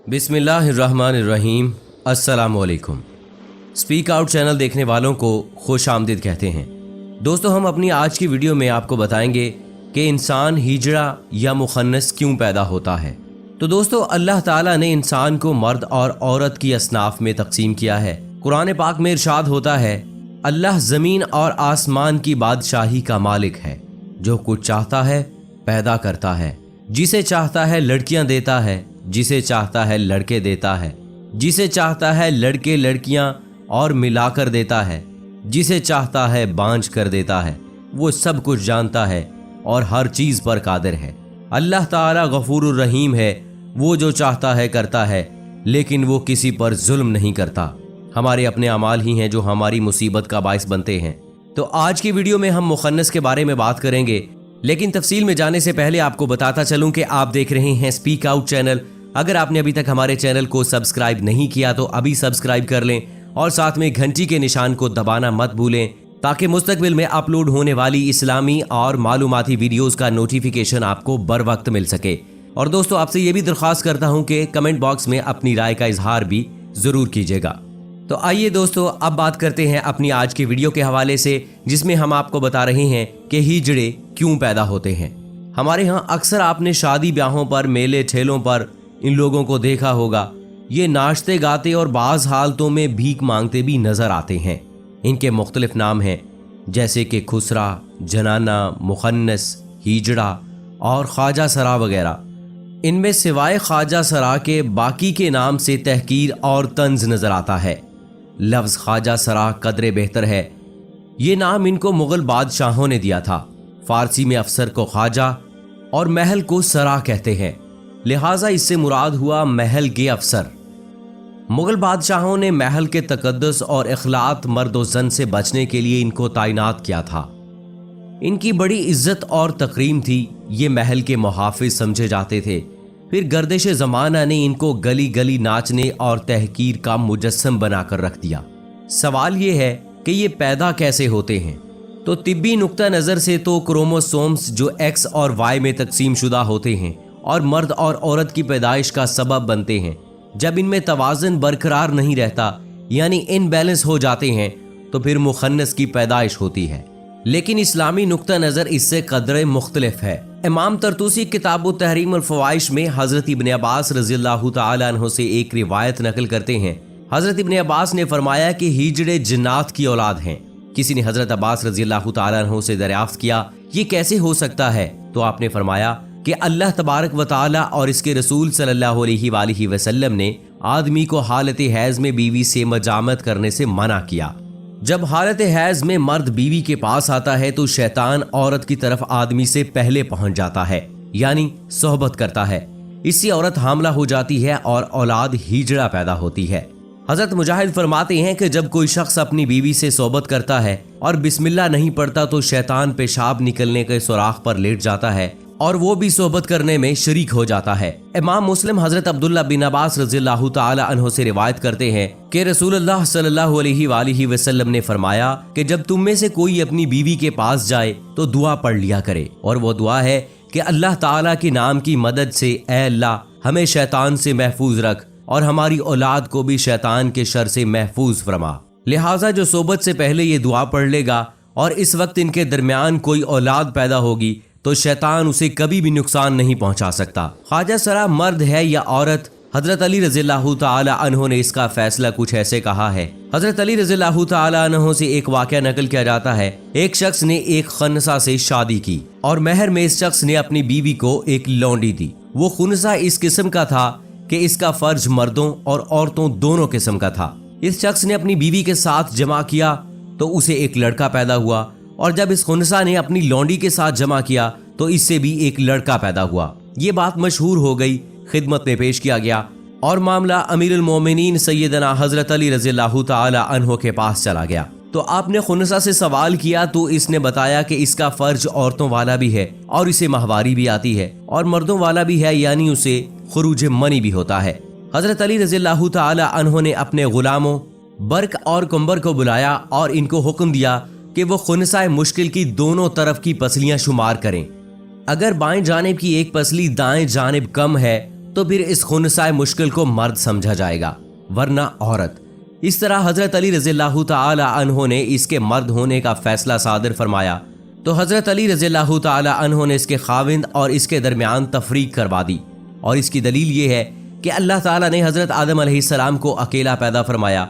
बिस्मिल्लाहिर्रहमानिर्रहीम। अस्सलामुअलैकुम। Speak out channel देखने वालों को खुश आमदीद कहते हैं। दोस्तों, हम अपनी आज की वीडियो में आपको बताएंगे कि इंसान हिजड़ा या मुखन्नस क्यों पैदा होता है। तो दोस्तों, अल्लाह ताला ने इंसान को मर्द और औरत की असनाफ में तकसीम किया है। कुरान पाक में इरशाद होता है, अल्लाह ज़मीन और आसमान की बादशाही का मालिक है, जो कुछ चाहता है पैदा करता है, जिसे चाहता है लड़कियां देता है, जिसे चाहता है लड़के देता है, जिसे चाहता है लड़के लड़कियां और मिलाकर देता है, जिसे चाहता है बांझ कर देता है। वो सब कुछ जानता है और हर चीज़ पर कादिर है। अल्लाह ताला गफूरुर रहीम है, वो जो चाहता है करता है, लेकिन वो किसी पर जुल्म नहीं करता। हमारे अपने अमाल ही हैं जो हमारी मुसीबत का बाइस बनते हैं। तो आज की वीडियो में हम मुखन्नस के बारे में बात करेंगे, लेकिन तफसील में जाने से पहले आपको बताता चलूं कि आप देख रहे हैं स्पीक आउट चैनल। अगर आपने अभी तक हमारे चैनल को सब्सक्राइब नहीं किया तो अभी सब्सक्राइब कर लें और साथ में घंटी के निशान को दबाना मत भूलें, ताकि मुस्तकबिल में अपलोड होने वाली इस्लामी और मालूमाती वीडियोस का नोटिफिकेशन आपको बर वक्त मिल सके। और दोस्तों, आपसे ये भी दरख्वास्त करता हूं कि कमेंट बॉक्स में अपनी राय का इजहार भी ज़रूर कीजिएगा। तो आइए दोस्तों, अब बात करते हैं अपनी आज की वीडियो के हवाले से, जिसमें हम आपको बता रहे हैं कि हिजड़े क्यों पैदा होते हैं। हमारे यहाँ अक्सर आपने शादी ब्याहों पर, मेले ठेलों पर इन लोगों को देखा होगा। ये नाचते गाते और बाज़ हालतों में भीख मांगते भी नज़र आते हैं। इनके मुख्तलिफ नाम हैं, जैसे कि खुसरा, जनाना, मुखन्नस, हिजड़ा और ख्वाजा सरा वगैरह। इनमें सिवाय ख्वाजा सरा के बाकी के नाम से तहकीर और तंज नज़र आता है। लफ्ज़ ख्वाजा सरा कदरे बेहतर है। ये नाम इनको मुग़ल बादशाहों ने दिया था। फ़ारसी में अफसर को ख्वाजा और महल को सरा कहते हैं, लिहाजा इससे मुराद हुआ महल के अफसर। मुग़ल बादशाहों ने महल के तकद्दुस और इखलात मर्द व ज़न से बचने के लिए इनको तैनात किया था। इनकी बड़ी इज्जत और तकरीम थी। ये महल के मुहाफ़िज़ समझे जाते थे। फिर गर्दिश ज़माना ने इनको गली गली नाचने और तहकीर का मुजस्सम बनाकर रख दिया। सवाल ये है कि ये पैदा कैसे होते हैं। तो तिब्बी नुक्ता नज़र से तो क्रोमोसोम्स जो एक्स और वाई में तकसीम शुदा होते हैं और मर्द और औरत की पैदाइश का सबब बनते हैं, जब इनमें तवाज़ुन बरकरार नहीं रहता, यानी इनबैलेंस हो जाते हैं, तो फिर मुखन्नस की पैदाइश होती है। लेकिन इस्लामी नुक्ता नज़र इससे कदरे मुख्तलिफ है। इमाम तरतूसी किताब तहरीम अल फ़वाइश में हज़रत इब्न अब्बास रज़ियल्लाहु ताला अन्हु से एक रिवायत नकल करते हैं। हज़रत इब्न अब्बास ने फरमाया कि हिजड़े जिन्नात की औलाद हैं। किसी ने हज़रत अब्बास रज़ियल्लाहु ताला अन्हु से दरियाफ्त किया, ये कैसे हो सकता है? तो आपने फरमाया कि अल्लाह तबारक व ताला और इसके रसूल सल्लल्लाहु अलैहि वसल्लम ने आदमी को हालत हैज़ में बीवी से मजामत करने से मना किया। जब हालत हैज़ में मर्द बीवी के पास आता है तो शैतान औरत की तरफ आदमी से पहले पहुंच जाता है, यानी सोहबत करता है। इससे औरत हामला हो जाती है और औलाद हिजड़ा पैदा होती है। हज़रत मुजाहिद फरमाते हैं कि जब कोई शख्स अपनी बीवी से सोहबत करता है और बिस्मिल्लाह नहीं पढ़ता तो शैतान पेशाब निकलने के सुराख पर लेट जाता है और वो भी सोहबत करने में शरीक हो जाता है। इमाम मुस्लिम हजरत अब्दुल्ला बिन अब्बास रज़ियल्लाहु ताला अन्हु से रिवायत करते हैं कि रसूलुल्लाह सल्लल्लाहु अलैहि वसल्लम ने फरमाया कि जब तुम में से कोई अपनी बीवी के पास जाए तो दुआ पढ़ लिया करे, और वो दुआ है कि अल्लाह ताला के नाम की मदद से ऐ अल्लाह हमें शैतान से महफूज रख और हमारी औलाद को भी शैतान के शर से महफूज फरमा। लिहाजा जो सोबत से पहले ये दुआ पढ़ लेगा और इस वक्त इनके दरमियान कोई औलाद पैदा होगी तो शैतान उसे कभी भी नुकसान नहीं पहुंचा सकता। ख्वाजा सरा मर्द है या औरत? हजरत अली रज़ियल्लाहु ताला अन्हु ने इसका फैसला कुछ ऐसे कहा है। हजरत अली रज़ियल्लाहु ताला अन्हु से एक वाक़या नकल किया जाता है। एक शख्स ने एक खन्सा से शादी की और महर में इस शख्स ने अपनी बीवी को एक लौंडी दी। वो खुनसा इस किस्म का था कि इसका फर्ज मर्दों और औरतों दोनों किस्म का था। इस शख्स ने अपनी बीवी के साथ जमा किया तो उसे एक लड़का पैदा हुआ, और जब इस खुनसा ने अपनी लौंडी के साथ जमा किया तो इससे भी एक लड़का पैदा हुआ। ये बात मशहूर हो गई, खिदमत में पेश किया गया और मामला अमीरुल मोमिनीन सैयदना हजरत अली रज़ियल्लाहु ताला अन्हु के पास चला गया। तो आपने खुनसा से सवाल किया तो इसने बताया कि इसका फर्ज औरतों वाला भी है और इसे माहवारी भी आती है और मर्दों वाला भी है, यानी उसे खुरूज मनी भी होता है। हजरत अली रज़ियल्लाहु ताला अन्हु ने अपने गुलामों बर्क और कुंबर को बुलाया और इनको हुक्म दिया कि वो खुनसा मुश्किल की दोनों तरफ की पसलियां शुमार करें। अगर बाएं जानिब की एक पसली दाएं जानिब कम है तो फिर इस खुनसाए मुश्किल को मर्द समझा जाएगा वरना औरत। इस तरह हजरत अली रज़ियल्लाहु ताला अन्हो ने इसके मर्द होने का फैसला सादिर फरमाया तो हजरत अली रज़ियल्लाहु ताला अन्हो ने इसके खाविंद और इसके दरमियान तफरीक करवा दी। और इसकी दलील ये है कि अल्लाह ताला ने हजरत आदम अलैहिस्सलाम को अकेला पैदा फरमाया।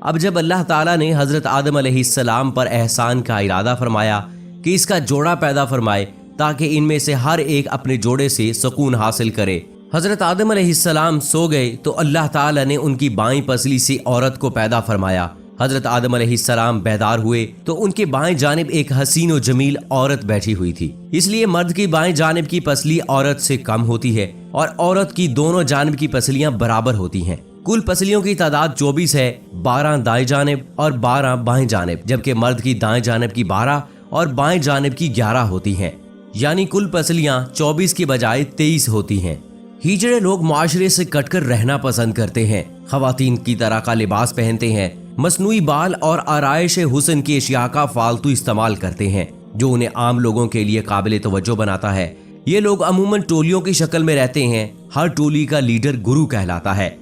अब जब अल्लाह ताला ने हजरत आदम अलैहिस्सलाम पर एहसान का इरादा फरमाया कि इसका जोड़ा पैदा फरमाए ताकि इनमें से हर एक अपने जोड़े से सुकून हासिल करे, हजरत आदम अलैहिस्सलाम सो गए तो अल्लाह ताला ने उनकी बाईं पसली से औरत को पैदा फरमाया। हजरत आदम अलैहिस्सलाम बेदार हुए तो उनके बाएं जानिब एक हसीन और जमील औरत बैठी हुई थी। इसलिए मर्द की बाएं जानिब की पसली औरत से कम होती है और औरत की दोनों जानिब की पसलियां बराबर होती हैं। कुल पसलियों की तादाद 24 है, 12 दाएं जानिब और 12 बाएं जानिब, जबकि मर्द की दाएं जानिब की 12 और बाएं जानिब की 11 होती हैं। यानी कुल पसलियां 24 की बजाय 23 होती हैं। हिजड़े लोग मुआशरे से कटकर रहना पसंद करते हैं, खवातीन की तरह का लिबास पहनते हैं, मसनूई बाल और आराइश हुस्न की अशिया का फालतू इस्तेमाल करते हैं जो उन्हें आम लोगों के लिए काबिल तवज्जो बनाता है। ये लोग अमूमन टोलियों की शक्ल में रहते हैं। हर टोली का लीडर गुरु कहलाता है,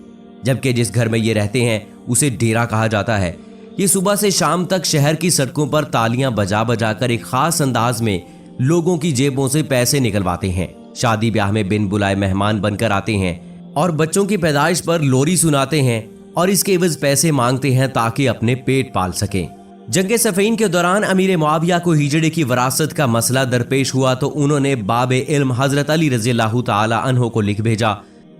जबकि जिस घर में ये रहते हैं उसे डेरा कहा जाता है। ये सुबह से शाम तक शहर की सड़कों पर तालियां बजा बजा कर एक खास अंदाज में लोगों की जेबों से पैसे निकलवाते हैं। शादी ब्याह में बिन बुलाए मेहमान बनकर आते हैं और बच्चों की पैदाइश पर लोरी सुनाते हैं और इसके एवज पैसे मांगते हैं ताकि अपने पेट पाल सकें। जंगे सफ़ीन के दौरान अमीर मुआविया को हिजड़े की वरासत का मसला दरपेश हुआ तो उन्होंने बाबे इल्म हजरत अली रज़ियल्लाहु ताला अन्हो को लिख भेजा,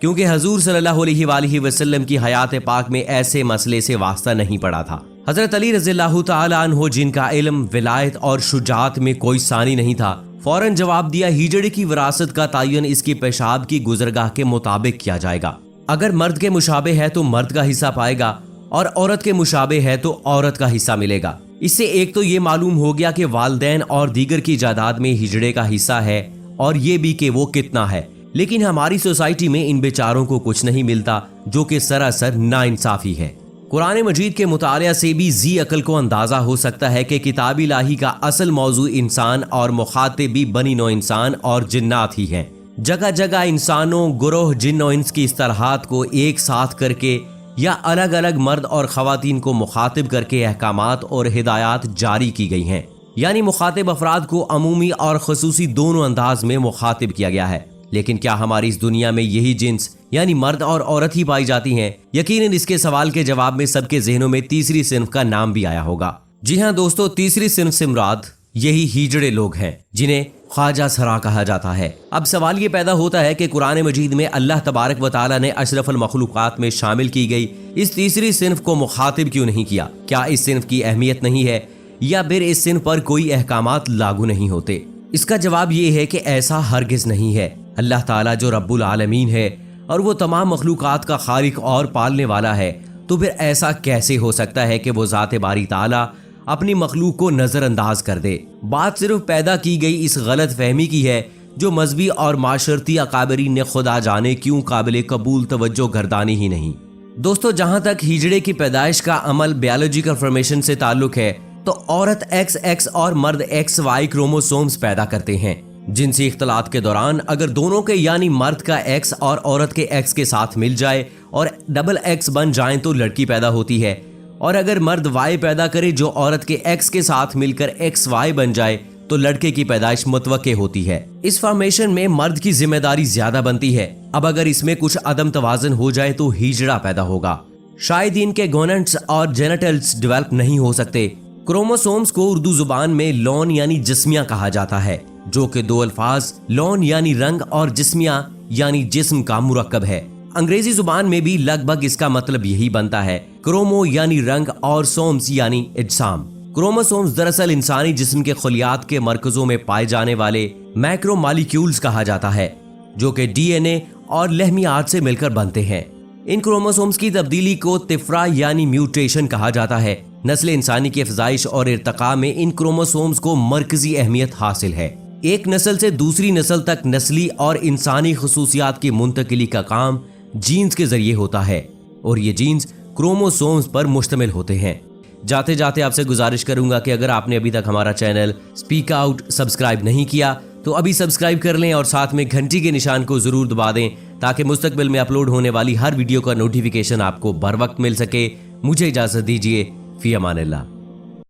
क्योंकि हजूर सल्लल्लाहु अलैहि वसल्लम की हयात पाक में ऐसे मसले से वास्ता नहीं पड़ा था। हजरत अली रज़ियल्लाहु ताला अन्हो, जिनका इल्म, विलायत और शुजात में कोई सानी नहीं था, फौरन जवाब दिया, हिजड़े की विरासत का तयन इसकी पेशाब की गुजरगाह के मुताबिक किया जाएगा। अगर मर्द के मुशाबे है तो मर्द का हिस्सा पाएगा और औरत के मुशाबे है तो औरत का हिस्सा मिलेगा। इससे एक तो ये मालूम हो गया कि वालिदैन और दीगर की जायदाद में हिजड़े का हिस्सा है और ये भी कि वो कितना है। लेकिन हमारी सोसाइटी में इन बेचारों को कुछ नहीं मिलता, जो कि सरासर नाइंसाफी है। कुरान मजीद के मुतालिया से भी जी अकल को अंदाजा हो सकता है कि किताब इलाही का असल मौजू इंसान और मुखातिब भी बनी नौ इंसान और जिन्नात ही हैं। जगह जगह इंसानों, गुरोह, जिन और इंस की इस्तलाहात को एक साथ करके या अलग अलग मर्द और खवातीन को मुखातिब करके अहकामात और हिदायत जारी की गई हैं। यानी मुखातिब अफराद को अमूमी और खसूसी दोनों अंदाज में मुखातिब किया गया है। लेकिन क्या हमारी इस दुनिया में यही जिन्स यानी मर्द और औरत ही पाई जाती हैं? यकीनन इसके सवाल के जवाब में सबके जहनों में तीसरी सिन्फ का नाम भी आया होगा। जी हाँ दोस्तों, तीसरी सिन्फ से मुराद यही हिजड़े लोग हैं, जिन्हें ख्वाजा सरा कहा जाता है। अब सवाल ये पैदा होता है कि कुरान मजीद में अल्लाह तबारक व तआला ने अशरफुल मखलूकात में शामिल की गई इस तीसरी सिन्फ को मुखातिब क्यों नहीं किया? क्या इस सिन्फ की अहमियत नहीं है या फिर इस सिन्फ पर कोई अहकामात लागू नहीं होते? इसका जवाब ये है कि ऐसा हरगिज नहीं है। अल्लाह ताला जो रब्बुल आलमीन है और वो तमाम मखलूकात का खालिक और पालने वाला है, तो फिर ऐसा कैसे हो सकता है कि वो ज़ात बारी ताला अपनी मखलूक को नज़रअंदाज कर दे? बात सिर्फ पैदा की गई इस गलत फहमी की है जो मजहबी और माशरती अकाबरीन ने खुदा जाने क्यों काबिल कबूल तवज्जो गर्दानी ही नहीं। दोस्तों, जहाँ तक हिजड़े की पैदाइश का अमल बायोलॉजिकल फॉर्मेशन से ताल्लुक है तो औरत XX और मर्द XY क्रोमोसोम्स पैदा करते हैं। जिनसी इख्तलात के दौरान अगर दोनों के यानी मर्द का X और औरत के X के साथ मिल जाए और डबल X बन जाए तो लड़की पैदा होती है, और अगर मर्द Y पैदा करे जो औरत के X के साथ मिलकर XY बन जाए तो लड़के की पैदाइश मुतवक्के होती है। इस फॉर्मेशन में मर्द की जिम्मेदारी ज्यादा बनती है। अब अगर इसमें कुछ अदम तवाज़ुन हो जाए तो हिजड़ा पैदा होगा। शायद इनके गोनेट्स और जेनिटल्स डेवलप नहीं हो सकते। क्रोमोसोम्स को उर्दू जुबान में लौन यानी जिस्मिया कहा जाता है, जो कि दो अल्फाज लौन यानी रंग और जिस्मिया यानी जिस्म का मुरक्कब है। अंग्रेजी जुबान में भी लगभग इसका मतलब यही बनता है। क्रोमो यानी रंग और सोम्स यानी इज्साम। क्रोमोसोम्स दरअसल इंसानी जिस्म के खलियात के मरकजों में पाए जाने वाले मैक्रोमॉलिक्यूल्स कहा जाता है, जो कि DNA और लहमियात से मिलकर बनते हैं। इन क्रोमोसोम्स की तब्दीली को तिफरा यानी म्यूटेशन कहा जाता है। नस्ल इंसानी की अफजाइश और इर्तका में इन क्रोमोसोम्स को मरकजी अहमियत हासिल है। एक नस्ल से दूसरी नस्ल तक नस्ली और इंसानी खसूसियात की मुंतकिली का काम जीन्स के जरिए होता है और ये जीन्स क्रोमोसोम्स पर मुश्तमिल होते हैं। जाते जाते आपसे गुजारिश करूंगा कि अगर आपने अभी तक हमारा चैनल स्पीक आउट सब्सक्राइब नहीं किया तो अभी सब्सक्राइब कर लें और साथ में घंटी के निशान को जरूर दबा दें ताकि मुस्तकबिल में अपलोड होने वाली हर वीडियो का नोटिफिकेशन आपको बर वक्त मिल सके। मुझे इजाज़त दीजिए। फी अमानिल्लाह।